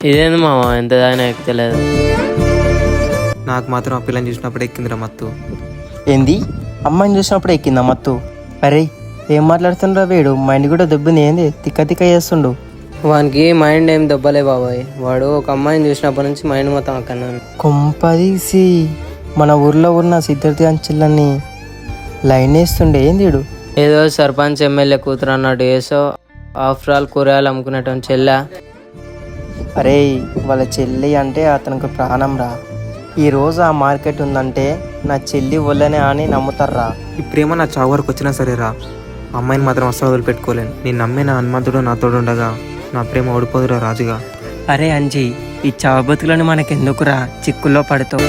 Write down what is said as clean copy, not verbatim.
ఇదేంది మామ ఎంత దాని ఎక్కలేదు. నాకు మాత్రం ఆ పిల్లని చూసినప్పుడు ఎక్కిందిరా మత్తు. ఏంది అమ్మాయిని చూసినప్పుడు ఎక్కిందా మత్తు? అరే ఏం మాట్లాడుతుండ్రా వీడు, మైండ్ కూడా దెబ్బని ఏంది తిక్క తిక్క చేస్తుండు. వానికి మైండ్ ఏం దెబ్బలే బాబాయ్, వాడు ఒక అమ్మాయిని చూసినప్పటి నుంచి మైండ్ మొత్తం అక్కన్నాను. కొంపదీసి మన ఊర్లో ఉన్న సిద్ధార్థి అంచెల్లని లైన్ వేస్తుండే ఏంది వీడు? ఏదో సర్పంచ్ ఎమ్మెల్యే కూతురు అన్నట్టు వేసో, ఆఫ్టర్ ఆల్ కూరగాయలు అమ్ముకునేటం చెల్లా. అరే వాళ్ళ చెల్లి అంటే అతనికి ప్రాణం రా. ఈరోజు ఆ మార్కెట్ ఉందంటే నా చెల్లి వల్లనే అని నమ్ముతారా. ఈ ప్రేమ నా చావు వరకు వచ్చినా సరేరా, అమ్మాయిని మాత్రం అస్సలు వదిలిపెట్టుకోలేను. నేను నమ్మే నా హనుమంతుడు నాతోడు ఉండగా నా ప్రేమ ఓడిపోదురా రాజుగా. అరే అంజీ, ఈ చావబతులను మనకెందుకురా చిక్కుల్లో పడతావు.